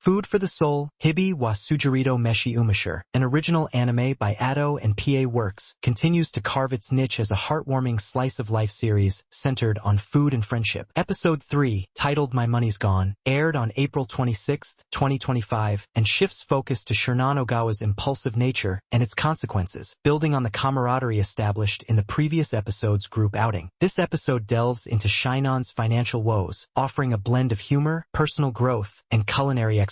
Food for the Soul, Hibi wa Sujirito Meshi Umashur, an original anime by Ado and PA Works, continues to carve its niche as a heartwarming slice-of-life series centered on food and friendship. Episode 3, titled My Money's Gone, aired on April 26, 2025, and shifts focus to Shinnon Ogawa's impulsive nature and its consequences, building on the camaraderie established in the previous episode's group outing. This episode delves into Shinnon's financial woes, offering a blend of humor, personal growth, and culinary exploration.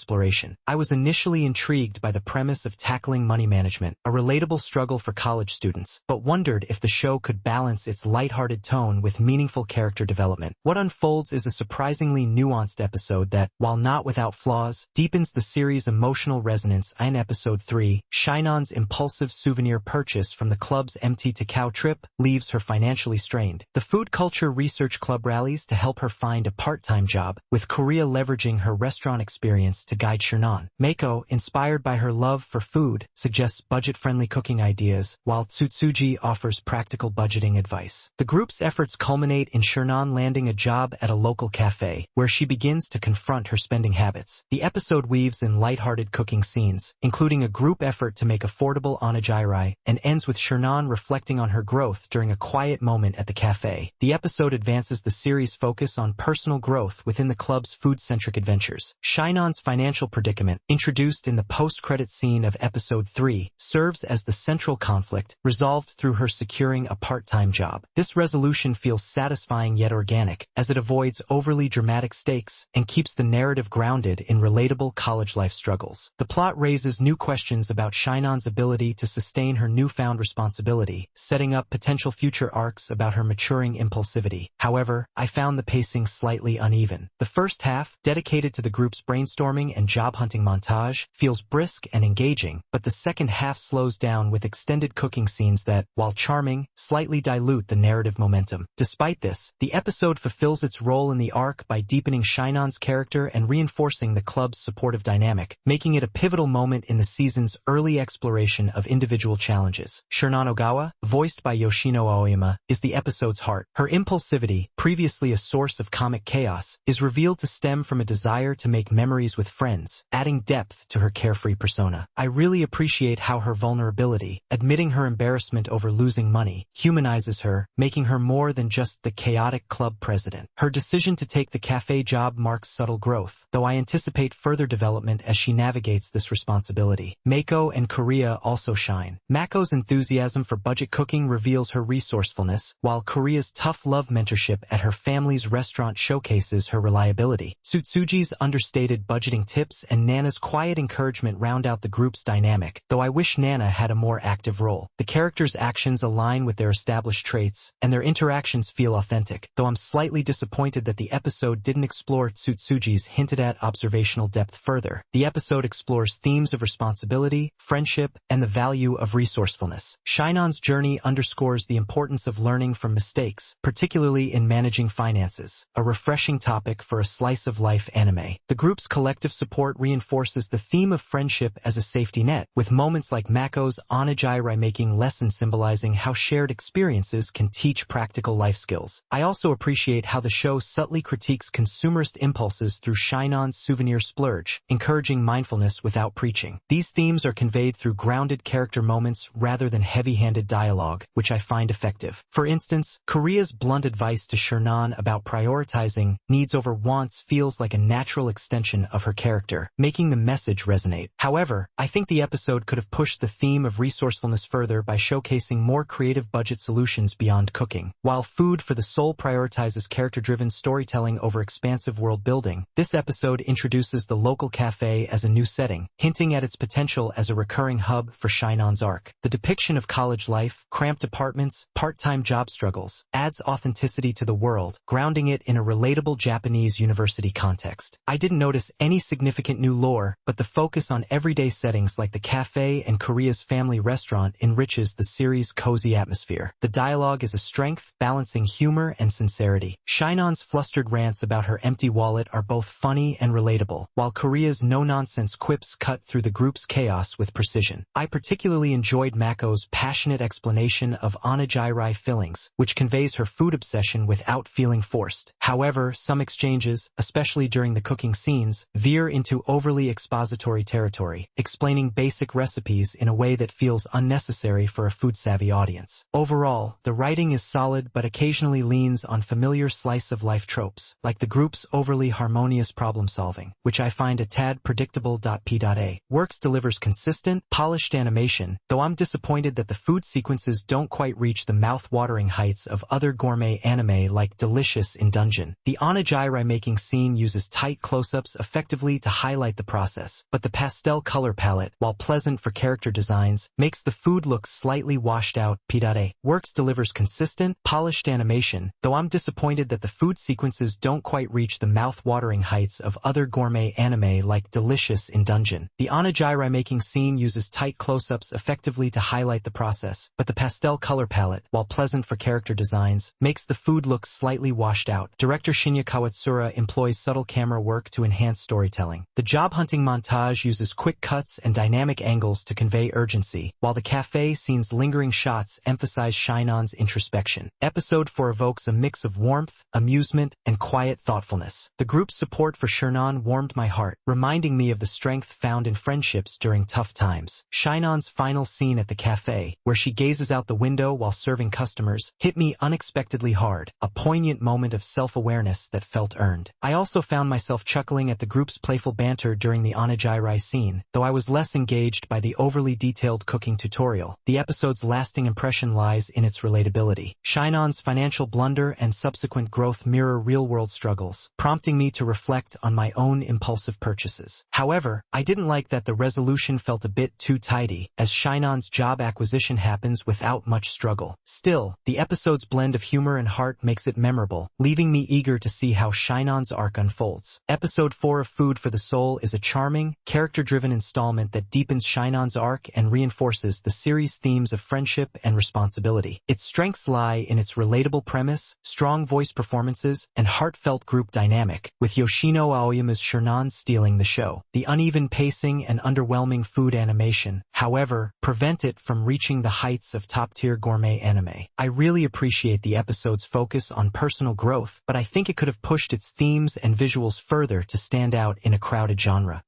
I was initially intrigued by the premise of tackling money management, a relatable struggle for college students, but wondered if the show could balance its lighthearted tone with meaningful character development. What unfolds is a surprisingly nuanced episode that, while not without flaws, deepens the series' emotional resonance. In Episode 3, Shinnon's impulsive souvenir purchase from the club's empty Takao trip leaves her financially strained. The Food Culture Research Club rallies to help her find a part-time job, with Korea leveraging her restaurant experience to guide Shinnon. Mako, inspired by her love for food, suggests budget-friendly cooking ideas, while Tsutsuji offers practical budgeting advice. The group's efforts culminate in Shinnon landing a job at a local cafe, where she begins to confront her spending habits. The episode weaves in lighthearted cooking scenes, including a group effort to make affordable onigiri, and ends with Shinnon reflecting on her growth during a quiet moment at the cafe. The episode advances the series' focus on personal growth within the club's food-centric adventures. Shinnon's financial predicament, introduced in the post-credit scene of Episode 3, serves as the central conflict, resolved through her securing a part-time job. This resolution feels satisfying yet organic, as it avoids overly dramatic stakes and keeps the narrative grounded in relatable college life struggles. The plot raises new questions about Shinnon's ability to sustain her newfound responsibility, setting up potential future arcs about her maturing impulsivity. However, I found the pacing slightly uneven. The first half, dedicated to the group's brainstorming and job hunting montage, feels brisk and engaging, but the second half slows down with extended cooking scenes that, while charming, slightly dilute the narrative momentum. Despite this, the episode fulfills its role in the arc by deepening Shinnon's character and reinforcing the club's supportive dynamic, making it a pivotal moment in the season's early exploration of individual challenges. Shinnon Ogawa, voiced by Yoshino Aoyama, is the episode's heart. Her impulsivity, previously a source of comic chaos, is revealed to stem from a desire to make memories with friends, adding depth to her carefree persona. I really appreciate how her vulnerability, admitting her embarrassment over losing money, humanizes her, making her more than just the chaotic club president. Her decision to take the cafe job marks subtle growth, though I anticipate further development as she navigates this responsibility. Mako and Korea also shine. Mako's enthusiasm for budget cooking reveals her resourcefulness, while Korea's tough love mentorship at her family's restaurant showcases her reliability. Tsutsuji's understated budgeting tips and Nana's quiet encouragement round out the group's dynamic, though I wish Nana had a more active role. The characters' actions align with their established traits, and their interactions feel authentic, though I'm slightly disappointed that the episode didn't explore Tsutsuji's hinted-at observational depth further. The episode explores themes of responsibility, friendship, and the value of resourcefulness. Shinnon's journey underscores the importance of learning from mistakes, particularly in managing finances, a refreshing topic for a slice-of-life anime. The group's collective support reinforces the theme of friendship as a safety net, with moments like Mako's onigiri-making lesson symbolizing how shared experiences can teach practical life skills. I also appreciate how the show subtly critiques consumerist impulses through Shinnon's souvenir splurge, encouraging mindfulness without preaching. These themes are conveyed through grounded character moments rather than heavy-handed dialogue, which I find effective. For instance, Korea's blunt advice to Shinnon about prioritizing needs over wants feels like a natural extension of her character, making the message resonate. However, I think the episode could have pushed the theme of resourcefulness further by showcasing more creative budget solutions beyond cooking. While Food for the Soul prioritizes character-driven storytelling over expansive world-building, this episode introduces the local cafe as a new setting, hinting at its potential as a recurring hub for Shinnon's arc. The depiction of college life, cramped apartments, part-time job struggles, adds authenticity to the world, grounding it in a relatable Japanese university context. I didn't notice any significant new lore, but the focus on everyday settings like the cafe and Korea's family restaurant enriches the series' cozy atmosphere. The dialogue is a strength, balancing humor and sincerity. Shinnon's flustered rants about her empty wallet are both funny and relatable, while Korea's no-nonsense quips cut through the group's chaos with precision. I particularly enjoyed Mako's passionate explanation of onigiri fillings, which conveys her food obsession without feeling forced. However, some exchanges, especially during the cooking scenes, veer veer into overly expository territory, explaining basic recipes in a way that feels unnecessary for a food-savvy audience. Overall, the writing is solid but occasionally leans on familiar slice-of-life tropes, like the group's overly harmonious problem-solving, which I find a tad predictable. P.A. Works delivers consistent, polished animation, though I'm disappointed that the food sequences don't quite reach the mouth-watering heights of other gourmet anime like Delicious in Dungeon. The onigiri making scene uses tight close-ups effectively to highlight the process, but the pastel color palette, while pleasant for character designs, makes the food look slightly washed out. P.A. Works delivers consistent, polished animation, though I'm disappointed that the food sequences don't quite reach the mouth-watering heights of other gourmet anime like Delicious in Dungeon. The onigiri making scene uses tight close-ups effectively to highlight the process, but the pastel color palette, while pleasant for character designs, makes the food look slightly washed out. Director Shinya Kawatsura employs subtle camera work to enhance storytelling. The job hunting montage uses quick cuts and dynamic angles to convey urgency, while the cafe scene's lingering shots emphasize Shinon's introspection. Episode 4 evokes a mix of warmth, amusement, and quiet thoughtfulness. The group's support for Shinon warmed my heart, reminding me of the strength found in friendships during tough times. Shinon's final scene at the cafe, where she gazes out the window while serving customers, hit me unexpectedly hard, a poignant moment of self-awareness that felt earned. I also found myself chuckling at the group's playful banter during the onigiri scene, though I was less engaged by the overly detailed cooking tutorial. The episode's lasting impression lies in its relatability. Shinon's financial blunder and subsequent growth mirror real-world struggles, prompting me to reflect on my own impulsive purchases. However, I didn't like that the resolution felt a bit too tidy, as Shinon's job acquisition happens without much struggle. Still, the episode's blend of humor and heart makes it memorable, leaving me eager to see how Shinon's arc unfolds. Episode 4 of Food for the Soul is a charming, character-driven installment that deepens Shinon's arc and reinforces the series' themes of friendship and responsibility. Its strengths lie in its relatable premise, strong voice performances, and heartfelt group dynamic, with Yoshino Aoyama's Shinon stealing the show. The uneven pacing and underwhelming food animation, however, prevent it from reaching the heights of top-tier gourmet anime. I really appreciate the episode's focus on personal growth, but I think it could have pushed its themes and visuals further to stand out in a crowded genre.